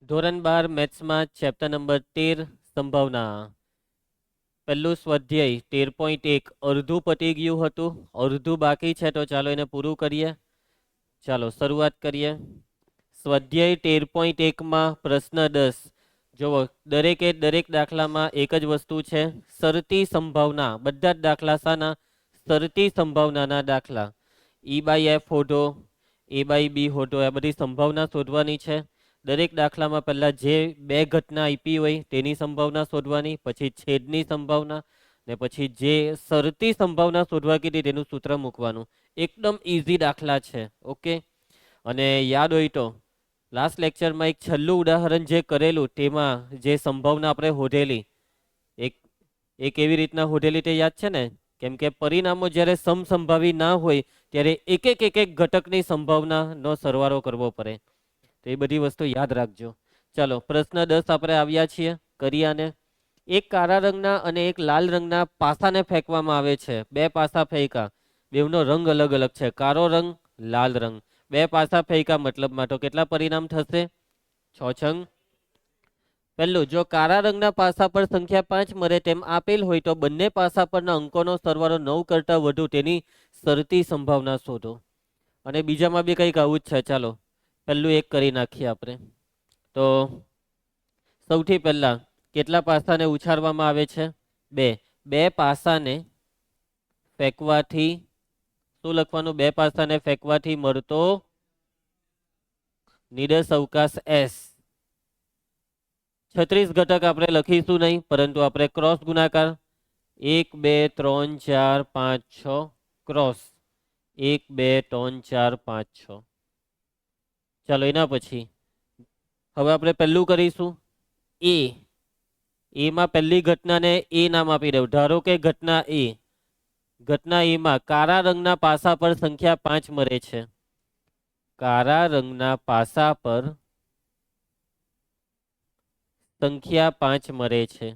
ધોરણ 12 મેથ્સમાં chapter number 13 સંભાવના પહેલું સ્વાધ્યાય 13.1 અડધું પતી ગયું હતું, અડધું બાકી છે, તો ચાલો એને પૂરું કરીએ. ચાલો શરૂઆત કરીએ. સ્વાધ્યાય 13.1માં પ્રશ્ન 10. જુઓ, દરેક દાખલામાં એક જ વસ્તુ છે, શરતી સંભાવના. બધા જ દાખલા શાના? શરતી સંભાવનાના દાખલા. ઈ બાય એફ શોધો, એ બાય બી શોધો, આ બધી સંભાવના શોધવાની છે. દરેક દાખલામાં પહેલા જે બે ઘટના આપી હોય તેની સંભાવના શોધવાની, પછી છેદની સંભાવના, ને પછી જે શરતી સંભાવના શોધવા કીધી તેનું સૂત્ર મૂકવાનું. એકદમ ઇઝી દાખલા છે. ઓકે, અને યાદ હોય તો લાસ્ટ લેક્ચરમાં એક છેલ્લું ઉદાહરણ જે કરેલું તેમાં જે સંભાવના આપણે શોધેલી, એક એ કેવી રીતના શોધેલી તે યાદ છે ને? કેમ કે પરિણામો જ્યારે સમસંભાવી ના હોય ત્યારે એક એક ઘટકની સંભાવનાનો સરવાળો કરવો પડે. તો એ બધી વસ્તુ યાદ રાખજો. ચાલો પ્રશ્ન 10 આપણે આવ્યા છીએ, કરીએ આને. એક કાળા રંગના અને એક લાલ રંગના પાસાને ફેંકવામાં આવે છે. બે પાસા ફેંકા, બેવનો રંગ અલગ અલગ છે, કાળો રંગ, લાલ રંગ. બે પાસા ફેંકા મતલબમાં તો કેટલા પરિણામ થશે? 6 છંગ. પહેલું, જો કાળા રંગના પાસા પર સંખ્યા 5 મળે તેમ આપેલ હોય તો બંને પાસા પરના અંકોનો સરવાળો 9 કરતાં વધુ તેની શરતી સંભાવના શોધો. અને બીજામાં બી કંઈક આવું જ છે. ચાલો પહેલું એક કરી નાખીએ આપણે. તો સૌથી પહેલા કેટલા પાસાને ઉછાળવામાં આવે છે? બે. બે પાસાને ફેંકવાથી શું લખવાનું? બે પાસાને ફેંકવાથી મળતો નિર્દેશ અવકાશ એસ. 36 ઘટક આપણે લખીશું નહીં, પરંતુ આપણે ક્રોસ ગુણાકાર 1 2 3 4 5 6 ક્રોસ 1 2 3 4 5 6. ચાલો એના પછી હવે આપણે પહેલું કરીશું એ. એમાં પહેલી ઘટનાને એ નામ આપી દઉં. ધારો કે ઘટના એ. ઘટના એમાં કાળા રંગના પાસા પર સંખ્યા 5 મળે છે. કાળા રંગના પાસા પર સંખ્યા 5 મળે છે.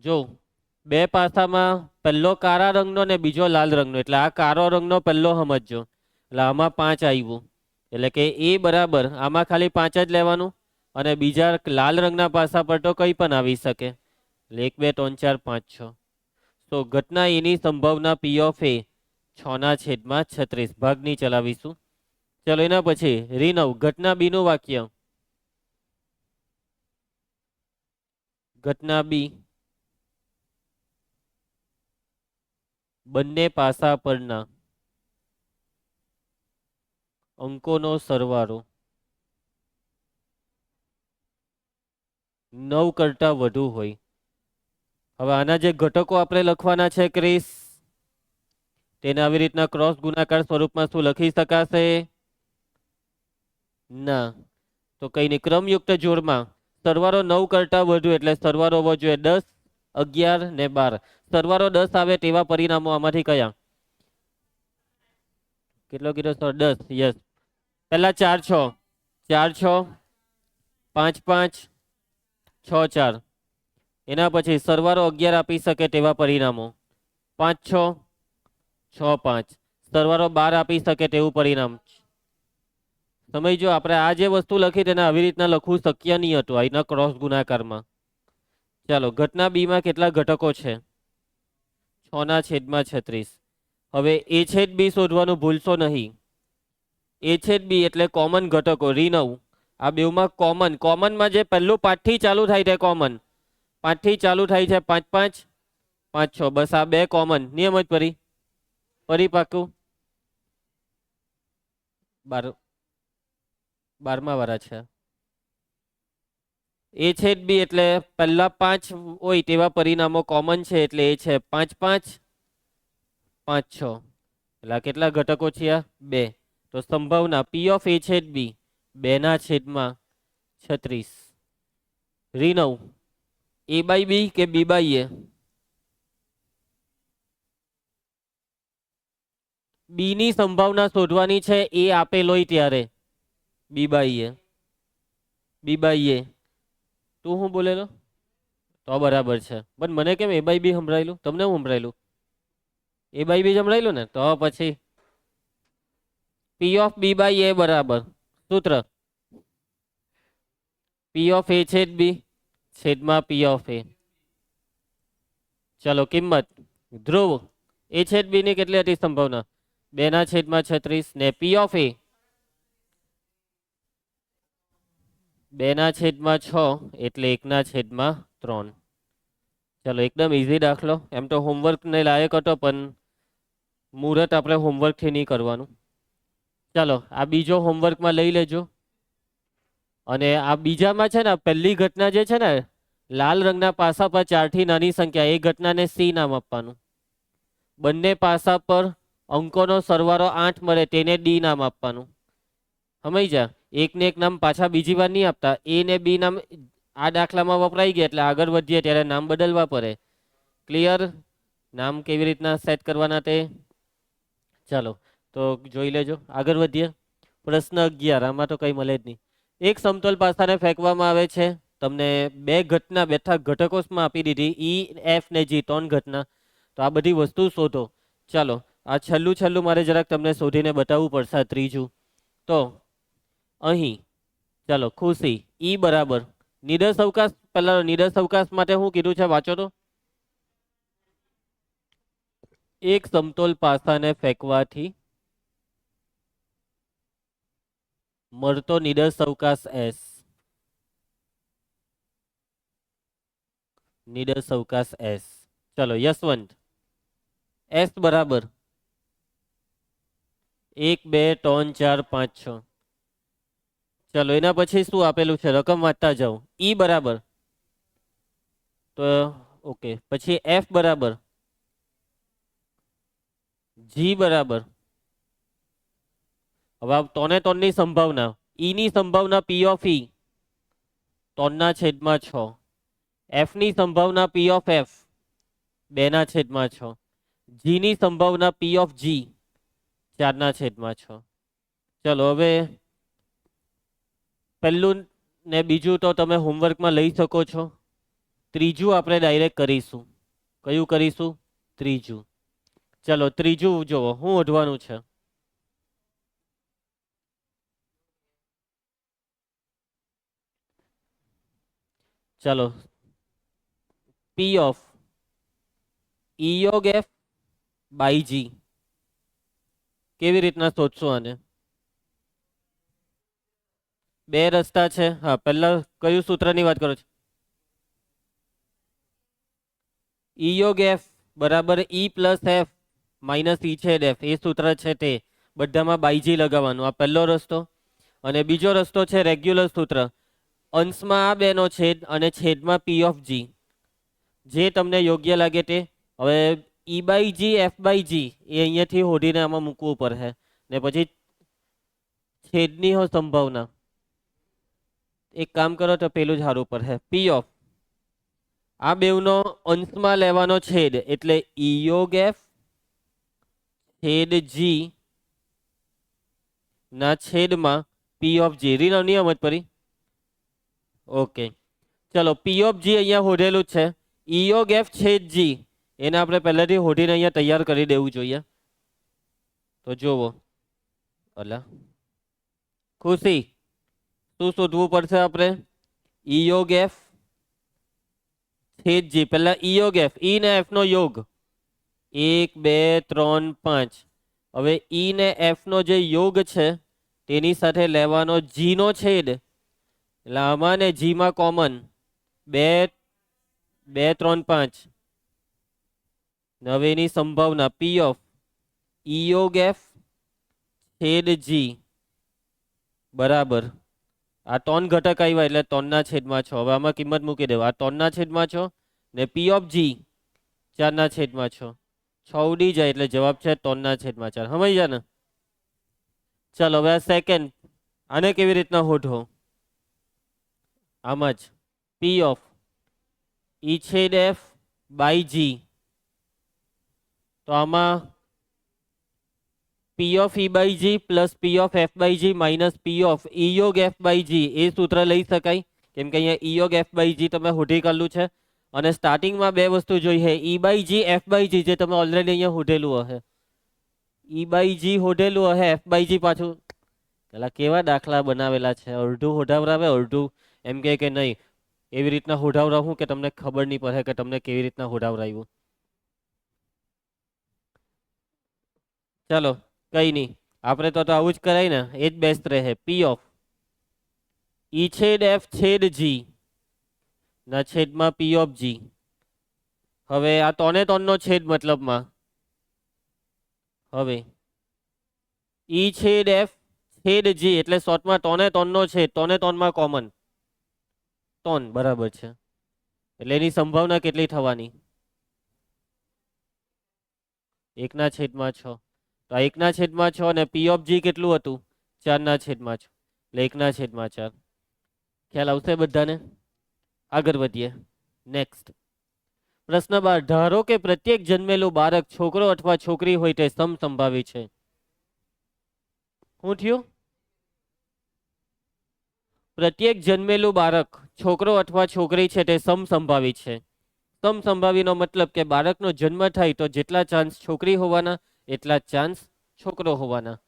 જો બે પાસામાં પહેલો કાળા રંગનો ને બીજો લાલ રંગનો, એટલે આ કાળો રંગનો પહેલો સમજજો, એટલે આમાં 5 આવ્યું, એટલે કે એ બરાબર આમાં ખાલી 5 જ લેવાનું, અને બીજા લાલ રંગના પાસા પર તો કંઈ પણ આવી શકે, એટલે 1 2 3 4 5 6. તો ઘટના એની સંભાવના પી ઓફ એ 6/36 ભાગની ચલાવીશું. ચલો એના પછી રીનવ ઘટના બી નું વાક્ય. ઘટના બી, બંને પાસા પરના અંકોનો સરવાળો 9 કરતાં વધુ હોય. હવે આના જે ઘટકો આપણે લખવાના છે ક્રિસ, તેને આવી રીતના ક્રોસ ગુણાકાર સ્વરૂપમાં શું લખી શકાશે? ના. તો કઈ નહીં, ક્રમયુક્ત જોડમાં સરવાળો 9 કરતાં વધુ એટલે સરવાળો હોવો જોઈએ 10, 11 ને 12. સરવાળો 10 આવે તેવા પરિણામો આમાંથી કયા? કેટલો કીધો સર? 10. યસ. પહેલા 4 6, 4 6, 5 5, 6 4. એના પછી સરવાળો 11 આપી શકે તેવા પરિણામો 5 6, 6 5. સરવાળો 12 આપી શકે તેવું પરિણામ. સમજો, આપણે આ જે વસ્તુ લખી તેને આવી રીતના લખવું શક્ય નહીં હતું અહીંના ક્રોસ ગુણાકારમાં. ચાલો ઘટના બી માં કેટલા ઘટકો છે? 6/36. હવે એ છેદ બી શોધવાનું ભૂલશો નહીં. એ છેદ બી એટલે કોમન ઘટકો. રીનવ આ બેવમાં કોમનમાં જે પહેલું 5 થી ચાલુ થાય તે કોમન. 5 થી ચાલુ થાય છે 5 5, 5 6. બસ આ બે કોમન. નિયમ જ પાકું 12મા વાળા છે. એ છેદ બી એટલે પહેલા 5 હોય તેવા પરિણામો કોમન છે, એટલે એ છે 5 5, 5 6. એટલે કેટલા ઘટકો છે? 2. તો સંભાવના પી ઓફ એ છેદ બી 2/36. રીનવ એ બાય બી કે બી બાય એ? બી ની સંભાવના શોધવાની છે એ આપેલ હોય ત્યારે. બી બાય એ, બી બાય એ. તું શું બોલેલો? તો બરાબર છે, પણ મને કેમ એ બાય બી સંભળાયેલું? તમને હું સંભળાયેલું? એ બાય બી સંભળાયેલું ને? તો પછી પી ઓફ બી બાય એ બરાબર સૂત્ર પી ઓફ એ છેદ બી છેદમાં પી ઓફ એ. ચલો કિંમત ધ્રુવ એ છેદ બી ની કેટલી હતી સંભાવના? 2/36 ને પી ઓફ એ 2/6 એટલે 1/3. ચલો એકદમ ઈઝી દાખલો. એમ તો હોમવર્ક ને લાયક હતો પણ મુહૂર્ત આપણે હોમવર્ક થી નહીં કરવાનું. ચાલો આ બીજો હોમવર્કમાં લઈ લેજો. અને આ બીજામાં છે ને પહેલી ઘટના જે છે ને લાલ રંગના પાસા પર 4 થી નાની સંખ્યા, એ ઘટનાને સી નામ આપવાનું. બંને પાસા પર અંકોનો સરવાળો 8 મળે તેને ડી નામ આપવાનું. સમજ્યા? એક ને એક નામ પાછા બીજી વાર નહીં આપતા. એ ને બી નામ આ દાખલામાં વપરાઈ ગયા એટલે આગળ વધીએ ત્યારે નામ બદલવા પડે. ક્લિયર? નામ કેવી રીતના સેટ કરવાના તે ચાલો તો જોઈ લેજો. આગળ વધીએ. પ્રશ્ન 11. આમાં તો કંઈ મળે જ નહીં. એક સમતલ પાસાને ફેંકવામાં આવે છે. તમને બે ઘટના બેઠા ઘટકોમાં આપી દીધી, ઈ એફ ને જી, 3 ઘટના. તો આ બધી વસ્તુ શોધો. ચાલો આ છેલ્લું મારે જરાક તમને શોધીને બતાવવું પડશે. ત્રીજું તો અહીં ચાલો ખુશી ઈ બરાબર નિર્દેશ અવકાશ. પહેલા નિર્દેશ અવકાશ માટે શું કીધું છે વાંચો તો. એક સમતોલ પાસાને ફેંકવાથી મળતો નિર્દેશ અવકાશ એસ. નિર્દેશ અવકાશ એસ. ચલો યશવંત એસ બરાબર 1 2 3 4 5 6. ચલો એના પછી શું આપેલું છે રકમ વાંચતા જાઓ. ઈ બરાબર તો ઓકે, પછી એફ બરાબર જી બરાબર. હવે 3 ની સંભાવના, ઈ ની સંભાવના પી ઓફ ઈ 3/6, એફ ની સંભાવના પી ઓફ એફ 2/6, જી ની સંભાવના પી ઓફ જી 4/6. ચલો હવે પહેલું ને બીજું તો તમે હોમવર્કમાં લઈ શકો છો. ત્રીજું આપણે ડાયરેક્ટ કરીશું. કયું કરીશું? ત્રીજું. ચલો ત્રીજું જુઓ શું ઓઢવાનું છે. ચલો પી ઓફ ઈ યોગ એફ બાય જી કેવી રીતના શોધશું આને? બે રસ્તા છે. હા પહેલા કયું સૂત્રની વાત કરો છો? ઈ યોગ એફ બરાબર ઈ પ્લસ એફ માઇનસ ઈ છેદ એફ, એ સૂત્ર છે તે બધામાં બાયજી લગાવવાનું. આ પહેલો રસ્તો. અને બીજો રસ્તો છે રેગ્યુલર સૂત્ર, અંશમાં આ બેનો છેદ અને છેદમાં પી ઓફ જી, જે તમને યોગ્ય લાગે તે. હવે ઈ બાય જી એફ બાય જી એ અહીંયાથી હોડીને આમાં મૂકવું પડે ને પછી છેદની હો સંભાવના. એક કામ કરો તો પેલું જ સારું પડે. પી ઓફ આ બેવનો અંશમાં લેવાનો છેદ એટલે ઈ યોગ એફ છેદ જી ના છેદમાં પી ઓફ જી. રીનો નિયમ જ પડી. ઓકે ચલો પી ઓફ જી અહીંયા હોડેલું જ છે. ઈ યોગ એફ છેદ જી એને આપણે પહેલાથી હોડીને અહીંયા તૈયાર કરી દેવું જોઈએ. તો જુઓ અલા ખુશી શું શોધવું પડશે આપણે? ઈ યોગ એફ છેદ જી. પહેલા ઈ યોગ એફ, ઈ ને એફ નો યોગ 1 2 3 5. હવે ઈ ને એફ નો જે યોગ છે તેની સાથે લેવાનો જી નો છેદ, એટલે આમાં ને જી માં કોમન 2 2 3 5. હવે એની સંભાવના પી ઓફ ઈ યોગ એફ છેદ જી બરાબર આ 3 ઘટક આવ્યા એટલે 3/6. હવે આમાં કિંમત મૂકી દેવા. આ 3/6 ને પી ઓફ જી 4/6. 6 ઉડી જાય એટલે જવાબ છે 3/4. સમજ જા ને? ચાલો હવે આ સેકન્ડ, આને કેવી રીતના હોઢો? આમ જ પી ઓફ ઈ છેદ એફ બાય જી. તો આમાં P of E by G plus P of F by G minus P of E યોગ એફ બાય જી, એ સૂત્ર લઈ શકાય કેમ કે અહીંયા ઈ યોગ એફ બાય જી તમે હોઢી કાઢલું છે. અને સ્ટાર્ટિંગમાં બે વસ્તુ જોઈ છે, ઈ બાય જી એફ બાય જી, જે તમે ઓલરેડી અહીંયા હોઢેલું હશે. ઈ બાય જી હોઢેલું હશે, એફ બાય જી પાછું. પેલા કેવા દાખલા બનાવેલા છે, અડધું હોઢાવરાવે અડધું એમ કે નહીં એવી રીતના હોડાવરાવું કે તમને ખબર નહીં પડે કે તમને કેવી રીતના હોડાવરાવ્યું. ચાલો કઈ નહીં, આપણે તો આવું જ કરાય ને, એ જ બેસ્ટ રહે. પી ઓફ ઈ છેદ એફ છેદ જી ના છેદમાં પી ઓફ જી. હવે આ તોને તોનનો છેદ મતલબમાં હવે ઈ છેદ એફ છેદ જી એટલે શોર્ટમાં તોને તોનનો છેદ, તોને તોનમાં કોમન તોન બરાબર છે. એટલે એની સંભાવના કેટલી થવાની? 1/6. તો 1/6 અને પી ઓફ જી કેટલું હતું? 4/6. એટલે 1/4. ખ્યાલ આવશે બધાને? આગળ વધીએ. નેક્સ્ટ પ્રશ્ન 12. ધારો કે પ્રત્યેક જન્મેલું બાળક છોકરો અથવા છોકરી હોય તે સમસંભાવી છે. શું થયું? પ્રત્યેક જન્મેલું બાળક છોકરો અથવા છોકરી છે તે સમસંભાવી છે. સમસંભાવીનો મતલબ કે બાળકનો જન્મ થાય તો જેટલા ચાન્સ છોકરી હોવાના એટલા જ ચાન્સ છોકરો હોવાના.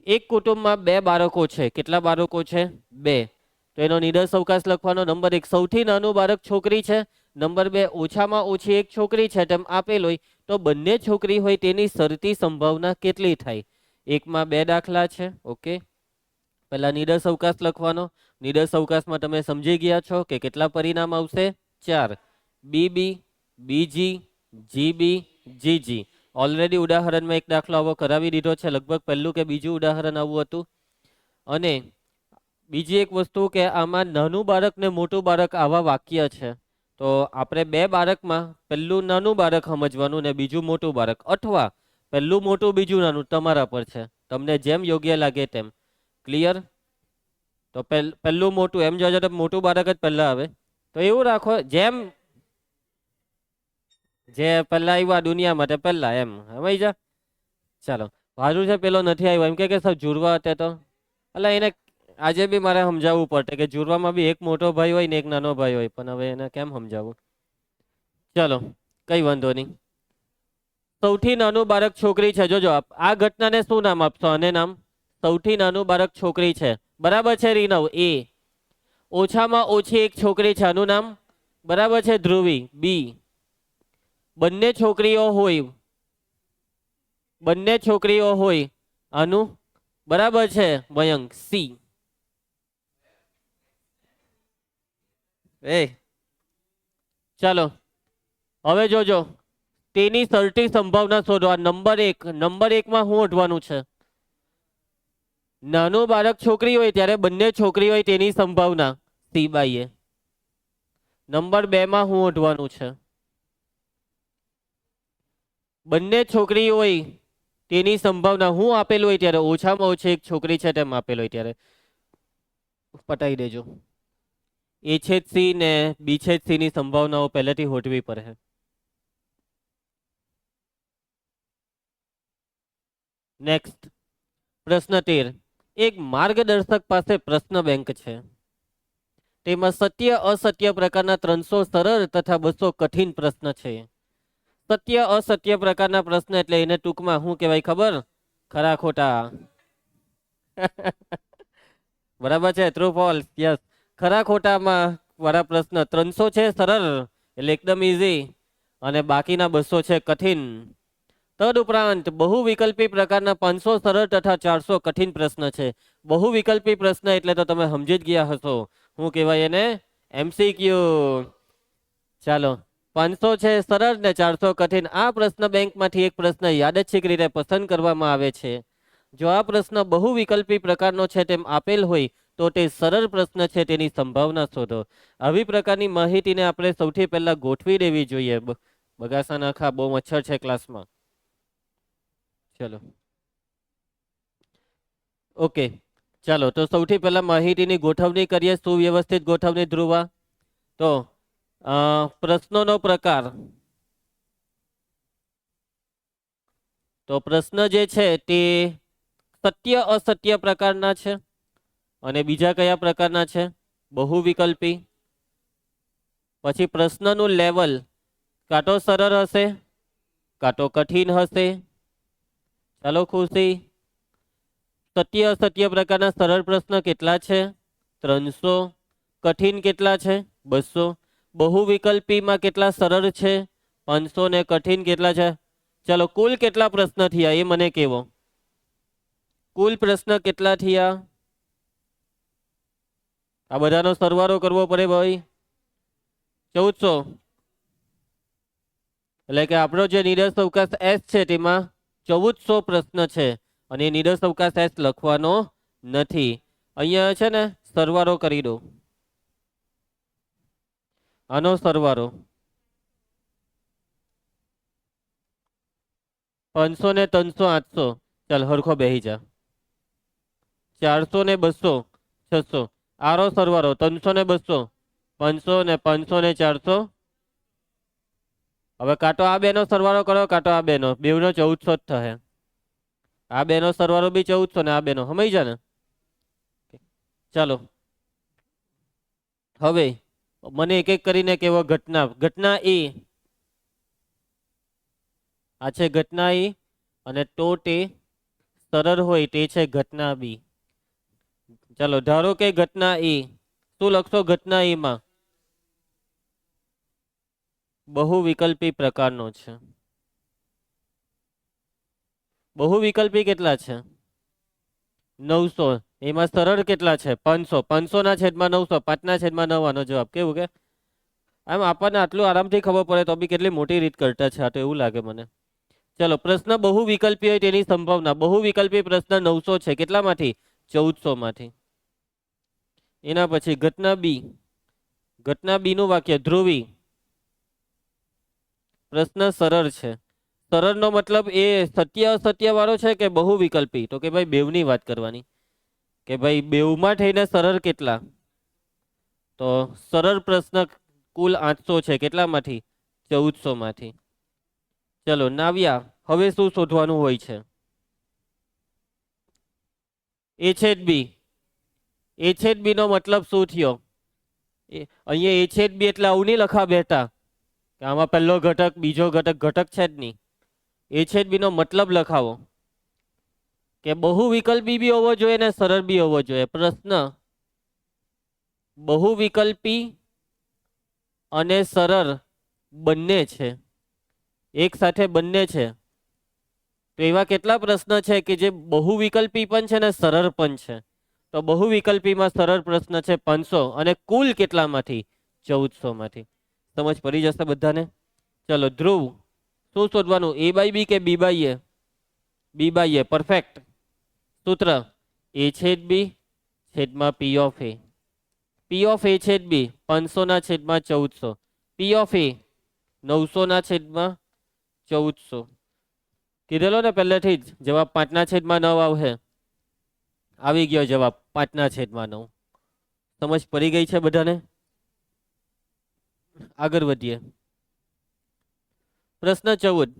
એક કુટુંબમાં 2 બાળકો છે. કેટલા બાળકો છે? 2. તો એનો નિડર અવકાશ લખવાનો. નંબર 1 સૌથી નાનું બાળક છોકરી છે. નંબર 2 ઓછામાં ઓછી એક છોકરી છે તેમ આપેલ હોય તો બંને છોકરી હોય તેની શરતી સંભાવના કેટલી થાય? 1માં 2 દાખલા છે. ઓકે, પહેલા નિડર અવકાશ લખવાનો. નિડર અવકાશમાં તમે સમજી ગયા છો કે કેટલા પરિણામ આવશે? 4. બીબી, બીજી, જીબી, જીજી. ઓલરેડી ઉદાહરણમાં એક દાખલો આવો કરાવી દીધો છે. લગભગ પહેલું કે બીજું ઉદાહરણ આવું હતું. અને બીજી એક વસ્તુ કે આમાં નાનું બાળક ને મોટું બાળક આવા વાક્ય છે. તો આપણે 2 બાળકમાં પહેલું નાનું બાળક સમજવાનું ને બીજું મોટું બાળક, અથવા પહેલું મોટું બીજું નાનું, તમારા પર છે. તમને જેમ યોગ્ય લાગે તેમ. ક્લિયર? તો પહેલું મોટું એમ જોજો તો મોટું બાળક જ પહેલા આવે. તો એવું રાખો જેમ જે પહેલા આવ્યા દુનિયા માટે પહેલા એમ સમજ જા. ચાલો વાજુ છે પેલો નથી આવ્યો એમ કે સર જુરવા હતા તો એટલે એને આજે બી મારે સમજાવવું પડે કે જુરવામાં બી એક મોટો ભાઈ હોય ને એક નાનો ભાઈ હોય, પણ હવે એને કેમ સમજાવવું? ચલો કઈ વાંધો નહીં. સૌથી નાનું બાળક છોકરી છે. જોજો આ ઘટનાને શું નામ આપશો? આને નામ સૌથી નાનું બાળક છોકરી છે. બરાબર છે રીનવ? એ. ઓછામાં ઓછી એક છોકરી છે. આનું નામ બરાબર છે ધ્રુવી. બી. બંને છોકરીઓ હોય, બંને છોકરીઓ હોય આનું બરાબર છે મયંક. સી. એ ચાલો હવે જોજો તેની શરતી સંભાવના શોધવા. નંબર 1, નંબર 1માં શું ઓઢવાનું છે? નાનું બાળક છોકરી હોય ત્યારે બંને છોકરી હોય તેની સંભાવના સી બાય એ. નંબર 2માં શું ઓઢવાનું છે? બંને છોકરી હોય તેની સંભાવના હું આપેલું હોય ત્યારે ઓછામાં ઓછી એક છોકરી છે તેમ આપેલું હોય ત્યારે પટાઈ દેજો. એ છેદ સી ને બી છેદ સી ની સંભાવનાઓ પહેલેથી હોટવી પડે. નેક્સ્ટ પ્રશ્ન 13. એક માર્ગદર્શક પાસે પ્રશ્ન બેંક છે. તેમાં સત્ય અસત્ય પ્રકારના 300 સરળ તથા 200 કઠિન પ્રશ્ન છે. સત્ય અસત્ય પ્રકારના પ્રશ્ન એટલે એને ટૂંકમાં શું કહેવાય ખબર? ખરા ખોટા. બરાબર છે? True false. યસ. ખરા ખોટામાં વાળા પ્રશ્ન 300 છે સરળ એટલે એકદમ ઈઝી, અને બાકીના 200 છે કઠિન. તદ ઉપરાંત બહુ વિકલ્પી પ્રકારના 500 સરળ તથા 400 કઠિન પ્રશ્ન છે. બહુ વિકલ્પી પ્રશ્ન એટલે તો તમે સમજી જ ગયા હશો. શું કહેવાય એને? MCQ. ચાલો 500 છે સરળ ને 400 કઠિન. આ પ્રશ્ન બેંકમાંથી એક પ્રશ્ન યાદચ્છિક રીતે પસંદ કરવામાં આવે છે. જો આ પ્રશ્ન બહુ વિકલ્પી પ્રકારનો છે તેમ આપેલ હોય તો તે સરળ પ્રશ્ન છે તેની સંભાવના શોધો. આવી પ્રકારની માહિતીને આપણે સૌથી પહેલા ગોઠવી દેવી જોઈએ. બગાસા નાખા બહુ મચ્છર છે ક્લાસમાં. ચલો ઓકે, ચાલો તો સૌથી પહેલા માહિતીની ગોઠવણી કરીએ. સુવ્યવસ્થિત ગોઠવણી ધ્રુવા. તો પ્રશ્નોનો પ્રકાર. તો પ્રશ્ન જે છે તે સત્ય અસત્ય પ્રકારના છે. અને બીજા કયા પ્રકારના છે? બહુ વિકલ્પી. પછી પ્રશ્નનું લેવલ કાં તો સરળ હશે કાં તો કઠિન હશે. ચાલો ખુશી. સત્ય અસત્ય પ્રકારના સરળ પ્રશ્ન કેટલા છે? 300. કઠિન કેટલા છે? 200. બહુવિકલ્પીમાં કેટલા સરળ છે? 500 ને કઠિન કેટલા છે? ચલો કુલ કેટલા પ્રશ્ન થયા એ મને કહેવો. કુલ પ્રશ્ન કેટલા થયા? આ બધાનો સરવાળો કરવો પડે ભાઈ. 1400. એટલે કે આપણો જે નિરસ અવકાશ S છે તેમાં 1400 પ્રશ્ન છે અને નિરસ અવકાશ S લખવાનો નથી. અહીંયા છે ને સરવાળો કરી દો. આનો સરવાળો 500 ને 300 800. ચાલ હરખો બેહી જા. 400 ને 200 600. આરો સરવાળો 300 ને 200 500 ને 500 ને 400. હવે કાંટો આ બેનો સરવાળો કરો, કાંટો આ બેનો, બેવનો 1400 જ થશે. આ બેનો સરવાળો બી 1400 ને આ બેનો, સમજી જા ને. ચાલો હવે મને એક એક કરીને કેવો ઘટના. ઘટના એ આ છે ઘટના એ અને તો તે સરળ હોય તે છે ઘટના બી. ચાલો ધારો કે ઘટના એ, શું લખશો ઘટના એમાં? બહુવિકલ્પી પ્રકારનો છે. બહુવિકલ્પી કેટલા છે? 900. એમાં સરળ કેટલા છે? 500. 500 ના છેદમાં 900, 5 ના છેદમાં 9 આનો જવાબ. કેવું કે આમ આપણને આટલું આરામથી ખબર પડે તો બી કેટલી મોટી રીત કરતા છે આ તો એવું લાગે મને. ચલો પ્રશ્ન બહુવિકલ્પી હોય તેની સંભાવના. બહુવિકલ્પી પ્રશ્ન 900 છે. કેટલામાંથી? 1400 માંથી. એના પછી ઘટના બી. ઘટના બી નું વાક્ય ધ્રુવી. પ્રશ્ન સરળ છે. સરળનો મતલબ એ સત્ય અસત્ય વાળો છે કે બહુવિકલ્પી? તો કે ભાઈ બેવની વાત કરવાની કે ભાઈ બેવમાં થઈને સરળ કેટલા. તો સરળ પ્રશ્ન કુલ 800 છે. કેટલામાંથી? 1400 માંથી. ચલો નાવ્યા, હવે શું શોધવાનું હોય છે? એ છેદ બી. એ છેદ બી નો મતલબ શું થયો? અહીંયા એ છેદ બી એટલે આવું નહીં લખા બેટા કે આમાં પહેલો ઘટક બીજો ઘટક, ઘટક છે જ નહીં. એ છેદ બી નો મતલબ લખાવો કે બહુવિકલ્પી બી હોવો જોઈએ ને સરળ બી હોવો જોઈએ. પ્રશ્ન બહુવિકલ્પી અને સરળ બંને છે, એક સાથે બંને છે. તો એવા કેટલા પ્રશ્ન છે કે જે બહુવિકલ્પી પણ છે ને સરળ પણ છે? તો બહુવિકલ્પીમાં સરળ પ્રશ્ન છે 500 અને કુલ કેટલામાંથી? 1400 માંથી. સમજ પડી જશે બધાને? ચલો ધ્રુવ, શું શોધવાનું? એ બાય બી કે B by A? B by A. Perfect. સૂત્ર એ છેદ બી છેદમાં પી of A. P of A છેદ બી 500 ના છેદમાં 1400. પી ઓફ એ 900 ના છેદમાં 1400. કીધેલો ને પહેલેથી જ જવાબ 5 ના છેદમાં 9 આવશે. આવી ગયો જવાબ 5 ના છેદમાં 9. સમજ પડી ગઈ છે બધાને? આગળ વધીએ. પ્રશ્ન 14.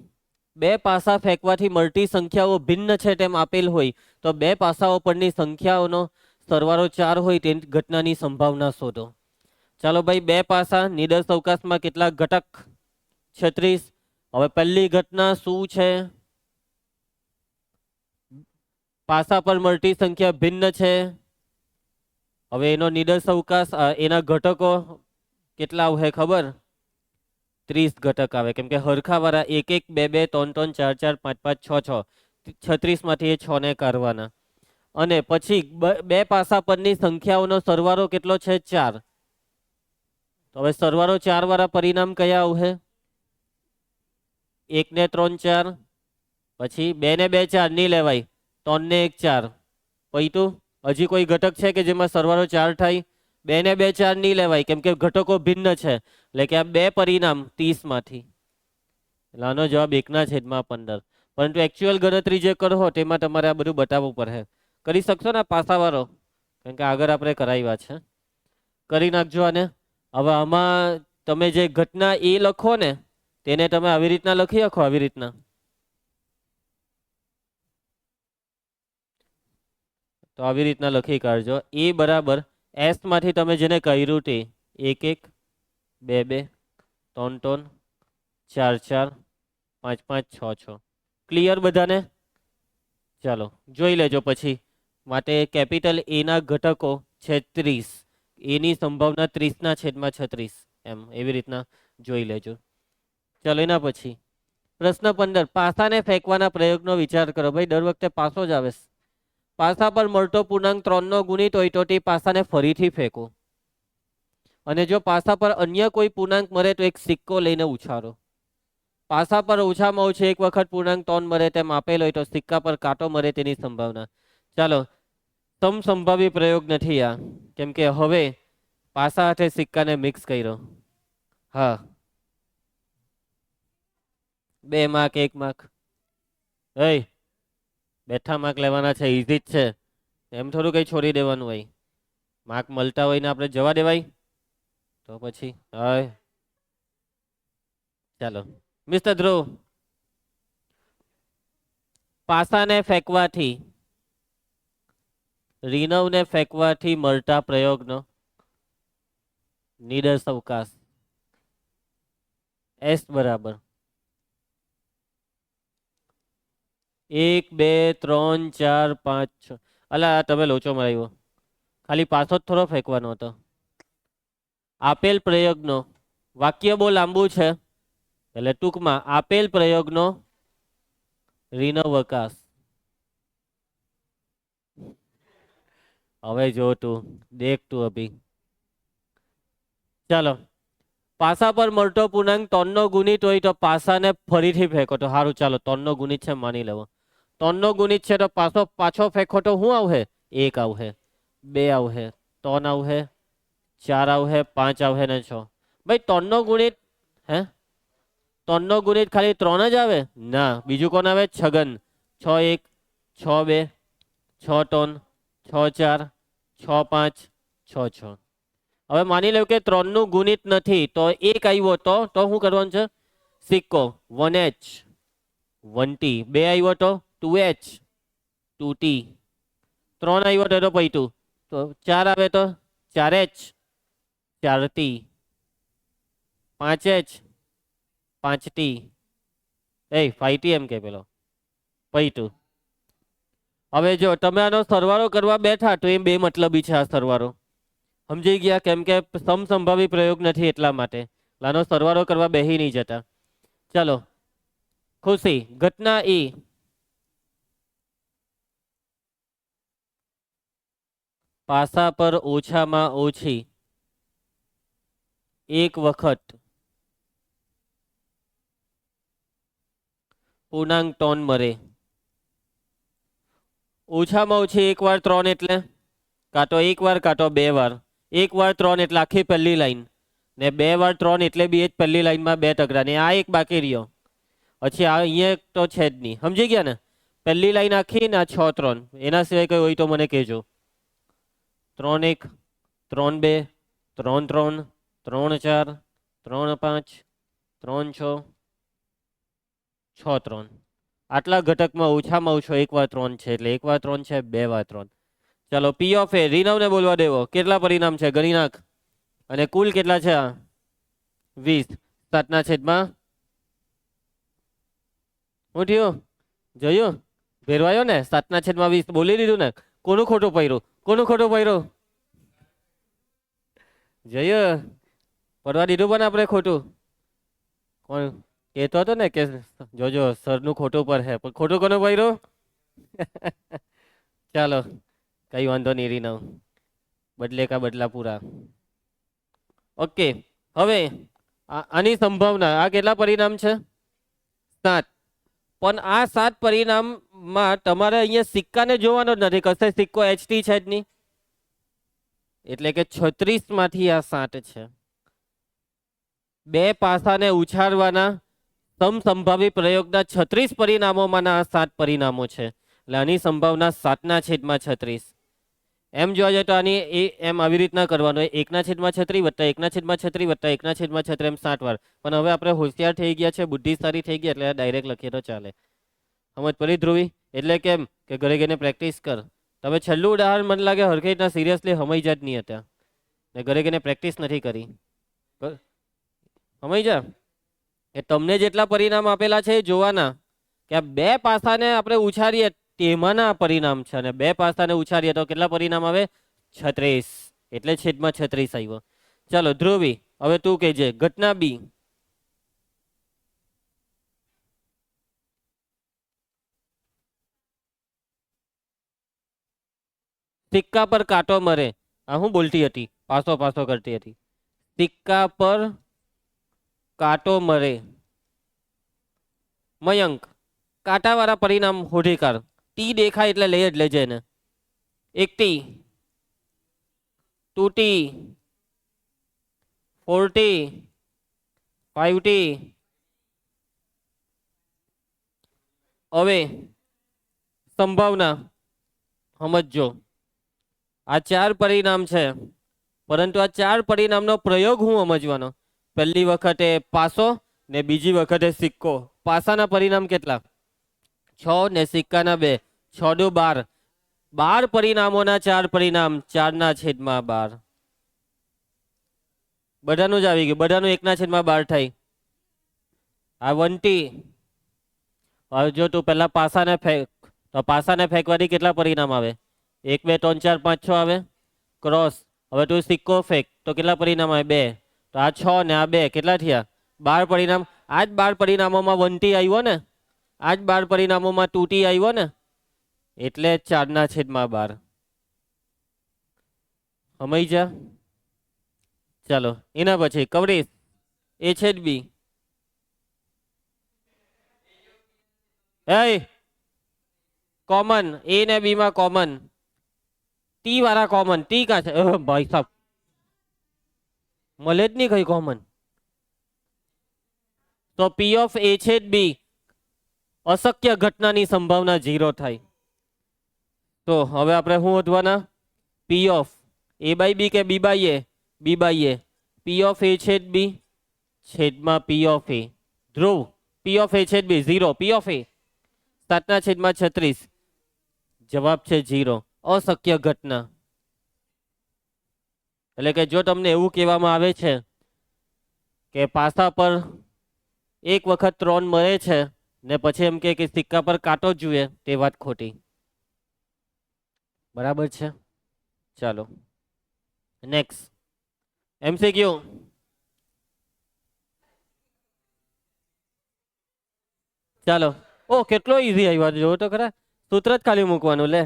બે પાસા ફેંકવાથી મળતી સંખ્યાઓ ભિન્ન છે તેમ આપેલ હોય તો બે પાસાઓ પરની સંખ્યાઓનો સરવાળો 4 હોય તે ઘટનાની સંભાવના શોધો. ચાલો ભાઈ, બે પાસા, નિરસ અવકાશમાં કેટલા ઘટક? 36. હવે પહેલી ઘટના શું છે? પાસા પર મળતી સંખ્યા ભિન્ન છે. હવે એનો નિરસ અવકાશ, એના ઘટકો કેટલા આવે ખબર? 30 ઘટક આવે, કેમ કે હરખા વાળા 1 1 2 2 3 3 4 4 5 5 6 6. 36 માંથી એ 6 ને કાઢવાના. અને પછી બે પાસા પરની સંખ્યાઓનો સરવાળો કેટલો છે? 4. તો હવે સરવાળો 4 વાળા પરિણામ કયા આવશે? 1 ને 3 4, પછી 2 ને 2 4 નહીં લેવાય, 3 ને 1 4. પૈતું હજી કોઈ ઘટક છે કે જેમાં સરવાળો 4 થાય? 2 ને 2 4 નહીં લેવાય કેમ કે ઘટકો ભિન્ન છે. એટલે કે આ બે પરિણામ 30 માંથી. એટલે આનો જવાબ 1 ના છેદમાં 15. પરંતુ એકચ્યુઅલ ગણતરી જે કરો તેમાં તમારે આ બધું બતાવવું પડે. કરી શકશો ને પાસાવાળો? કારણ કે આગળ આપણે કરાવ્યા છે. કરી નાખજો આને. હવે આમાં તમે જે ઘટના એ લખો ને તેને તમે આવી રીતના લખી રાખો, આવી રીતના. તો આવી રીતના લખી કાઢજો. એ બરાબર એસ માંથી તમે જેને કર્યું તે 1 1 2 2 3 3 4 4 5 5 6 6. ક્લિયર બધાને? ચાલો જોઈ લેજો પછી. માટે કેપિટલ એ ના ઘટકો છે 30. એની સંભાવના 30/36 એમ એવી રીતના જોઈ લેજો. ચાલો એના પછી પ્રશ્ન 15 પાસાને ફેંકવાના પ્રયોગનો વિચાર કરો. ભાઈ દર વખતે પાસો જ આવે. પાસા પર મળતો પૂર્ણાંક 3 નો ગુણિત હોય તો તે પાસાને ફરીથી ફેંકો અને જો પાસા પર અન્ય કોઈ પૂર્ણાંક મળે તો એક સિક્કો લઈને ઉછાળો. પાસા પર ઓછામાં ઓછું એક વખત પૂર્ણાંક 3 મળે તેમ આપેલ હોય તો સિક્કા પર કાંટો મળે તેની સંભાવના. ચાલો સમસંભાવી પ્રયોગ નથી આ, કેમ કે હવે પાસા સાથે સિક્કાને મિક્સ કર્યો. હા 2 માર્ક 1 માર્ક. બેઠા માર્ક લેવાના છે, ઈઝી જ છે. એમ થોડું કઈ છોડી દેવાનું હોય. માર્ક મળતા હોય ને આપણે જવા દેવાય તો પછી. ચાલો મિસ્ટર ધ્રુવ, પાસાને ફેંકવાથી રીનવને ફેંકવાથી મળતા પ્રયોગનો નિદર્શ અવકાશ S બરાબર 1 2 3 4 5 6. અલા તમે લોચો મરાવ્યો, ખાલી પાસો જ થોડો ફેંકવાનો હતો. આપેલ પ્રયોગનો વાક્ય બહુ લાંબુ છે એટલે ટૂંકમાં આપેલ પ્રયોગનો રીનવ અવકાશ. હવે જો તું દેખ તું અભી. ચાલો પાસા પર મળતો પૂર્ણાંક 3 નો ગુણિત હોય તો પાસાને ફરીથી ફેંકો તો સારું. ચાલો 3 નો ગુણિત છે માની લેવો. 3 નો ગુણિત છે તો પાછો ફેંકો તો શું આવશે? 1 આવશે, 2 આવશે, 3 આવશે, 4 આવશે, 5 આવશે ને 6. ભાઈ 3 નો ગુણિત 3 નો ગુણિત ખાલી 3 જ આવે ના, બીજું કોણ આવે? છગન. 6 1 6 2 6 3 6 4 6 5 6 6. હવે માની લો કે 3 નું ગુણિત નથી તો 1 આવ્યો તો શું કરવાનું છે? સિક્કો 1H 1T. 2 આવ્યો તો 2H 2T. 3 આવ્યો તો પૈતું. તો 4 આવે તો 4H 4T. 5H 5T. 5T એમ કે પેલો પૈતું. હવે જો તમે આનો સરવાળો કરવા બેઠા તો એ બે મતલબી છે આ સરવાળો. સમજી ગયા? કેમ કે સમસંભાવી પ્રયોગ નથી એટલા માટે આનો સરવાળો કરવા બેહી નહીં જતા. ચાલો ખુશી, ઘટના E પાસા પર ઓછામાં ઓછી એક વખત પૂર્ણાંક 3 મળે. ઓછામાં ઓછી એક વાર 3 એટલે કાં તો 1 વાર કાં તો 2 વાર. 1 વાર 3 એટલે આખી પહેલી લાઈન ને 2 વાર 3 એટલે બી એ જ પહેલી લાઈનમાં 2 તગડા ને આ એક બાકી રહ્યો. પછી આ અહીંયા તો છે જ નહીં. સમજી ગયા ને? પહેલી લાઈન આખી ને આ 6 3. એના સિવાય કઈ હોય તો મને કહેજો. 3 1 3 2 3 3 3 4 3 5 3 6 6 3. આટલા ઘટકમાં ઓછામાં ઓછો 1 વાર 3 છે એટલે 1 વાર 3 છે, 2 વાર 3. ચાલો P ઓફ A રીનવને બોલવા દેવો. કેટલા પરિણામ છે ગણી નાખ. અને કુલ કેટલા છે? 20. 7/. હું થયું? જોયું? ભેરવાયો ને? 7/20 બોલી દીધું ને? કોનું ખોટું પડ્યું? કોનું ખોટું પડ્યું? જોયું? પડવા દીધું પણ આપણે ખોટું. કોણ કહેતો હતો ને કે જોજો સરનું ખોટું પર હે, પણ ખોટું કોનું પડ્યું? ચાલો કઈ વાંધો નહીં રીનવ, બદલે કા બદલા પૂરા. ઓકે હવે આની સંભાવના આ કેટલા પરિણામ છે? 7. પણ આ 7 પરિણામમાં તમારે અહીંયા સિક્કાને જોવાનો જ નથી. કશે સિક્કો HT છે જ નહીં એટલે કે 36 માંથી આ 7 છે. બે પાસાને ઉછાળવાના સમસંભાવી પ્રયોગના 36 પરિણામોમાંના આ 7 પરિણામો છે એટલે આની સંભાવના 7/36. એમ જોવા જાય તો આની એમ આવી રીતના કરવાનું 1/36 વત્તા 1/36 વત્તા 1/36 એમ 7 વાર. પણ હવે આપણે હોશિયાર થઈ ગયા છે, બુદ્ધિ સારી થઈ ગઈ એટલે ડાયરેક્ટ લખીએ તો ચાલે. સમજ પડી ધ્રુવી? એટલે કેમ કે ઘરે ગઈને પ્રેક્ટિસ કર. તમે છેલ્લું ઉદાહરણ મને લાગે હરખી રીતના સિરિયસલી સમજ જ નહીં હતા ને ઘરે ગઈને પ્રેક્ટિસ નથી કરી. સમજ જા એ તમને જેટલા પરિણામ આપેલા છે એ જોવાના કે આ બે પાસાને આપણે ઉછારીએ તેમાંના પરિણામ છે અને બે પાસાને ઉછારીએ તો કેટલા પરિણામ આવે? 36. એટલે છેદમાં 36 આવ્યો. ચાલો ધ્રુવી, હવે તું કહેજે ઘટના બી. સિક્કા પર કાંટો મરે. આ હું બોલતી હતી? પાસો પાસો કરતી હતી. સિક્કા પર કાંટો મરે. મયંક, કાંટાવાળા પરિણામ શોધી કાઢ. ટી દેખાય એટલે લઈ જ લેજે એને. 1T, 2T, 4T, 5T. હવે સંભાવના સમજો. આ 4 પરિણામ છે, પરંતુ આ 4 પરિણામનો પ્રયોગ હું સમજવાનો. પહેલી વખતે પાસો ને બીજી વખતે સિક્કો. પાસાના પરિણામ કેટલા? 6 ને સિક્કાના 2. 6 દુ 12. 12 પરિણામોના 4 પરિણામ 4/12. બધાનું જ આવી ગયું. બધાનું 1/12 થાય. આ 1T. હવે જો તું પહેલા પાસાને ફેંક, તો પાસાને ફેંકવાથી કેટલા પરિણામ આવે? 1 2 3 4 5 6 આવે. ક્રોસ. હવે તું સિક્કો ફેંક તો કેટલા પરિણામ આવે? 2. તો આ 6 ને આ 2 કેટલા થયા? 12 પરિણામ. આ જ 12 પરિણામોમાં 1T આવ્યો ને, આ જ 12 પરિણામોમાં 2T આવ્યો ને, એટલે 4/12. સમજ જા? ચાલો એના પછી કવરેજ એ છેદ બી. કોમન એ ને બી માં કોમન. ટી વાળા કોમન. ટી કા છે? ભાઈ સાહેબ મળે જ નહીં કઈ કોમન. તો પી ઓફ એ છેદ બી અશક્ય ઘટનાની સંભાવના 0 થાય. તો હવે આપણે શું શોધવાના? પી ઓફ એ બાય બી કે B by A? B by A. P of A છેદ બી છેદમાં પી of A. Dhruv, P of A છેદ બી 0. પી ઓફ એ 7/36. જવાબ છે 0. અશક્ય ઘટના. એટલે કે જો તમને એવું કહેવામાં આવે છે કે પાસા પર એક વખત 3 મળે છે ને પછી એમ કે સિક્કા પર કાંટો જુએ, તે વાત ખોટી. બરાબર છે? ચાલો નેક્સ્ટ MCQ. ચાલો. ઓ કેટલો ઈઝી આવ્યો, જોવો તો ખરા. સૂત્ર જ ખાલી મૂકવાનું. લે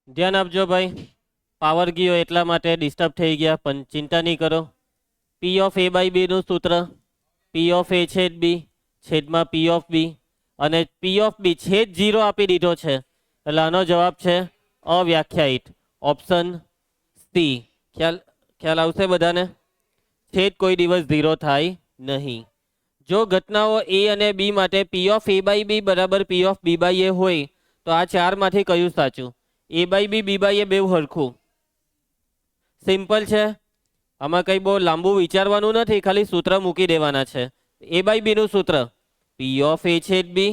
ધ્યાન આપજો ભાઈ. પાવર ગયો એટલા માટે ડિસ્ટર્બ થઈ ગયા, પણ ચિંતા નહીં કરો. પી ઓફ એ બાય બી નું સૂત્ર પી ઓફ એ છેદ બી છેદમાં પી ઓફ બી, અને પી ઓફ બી છેદ 0 આપી દીધો છે, એટલે આનો જવાબ છે અવ્યાખ્યાયિત. Option C. ખ્યાલ આવશે બધાને? છેદ કોઈ દિવસ 0 થાય નહીં. જો ઘટનાઓ એ અને બી માટે પી ઓફ એ બાય બી બરાબર પી ઓફ બી બાય એ હોય, તો આ 4 માંથી કયું સાચું? એ બાય બી બી બાય એ બેવ હરખું. સિમ્પલ છે. આમાં કંઈ બહુ લાંબુ વિચારવાનું નથી, ખાલી સૂત્ર મૂકી દેવાના છે. એ બાય બી નું સૂત્ર પી ઓફ એ છેદ બી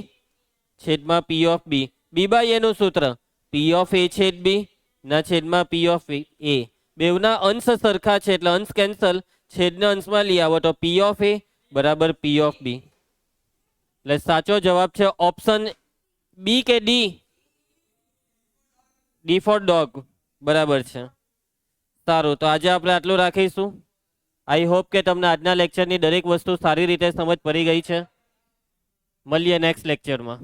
છેદમાં પી ઓફ બી. બી બાય એનું સૂત્ર પી ઓફ એ છેદ બી ના છેદમાં પી ઓફ એ. બેવના અંશ સરખા છે એટલે અંશ કેન્સલ. છેદને અંશમાં લઈ આવો તો પી ઓફ એ બરાબર પી ઓફ બી. એટલે સાચો જવાબ છે ઓપ્શન બી કે ડી? D four dog. બરાબર છે. સારું, તો આજે આપણે આટલું રાખીશું. આઈ હોપ કે તમને આજના લેક્ચરની દરેક વસ્તુ સારી રીતે સમજ પડી ગઈ છે. મળીએ નેક્સ્ટ લેક્ચરમાં.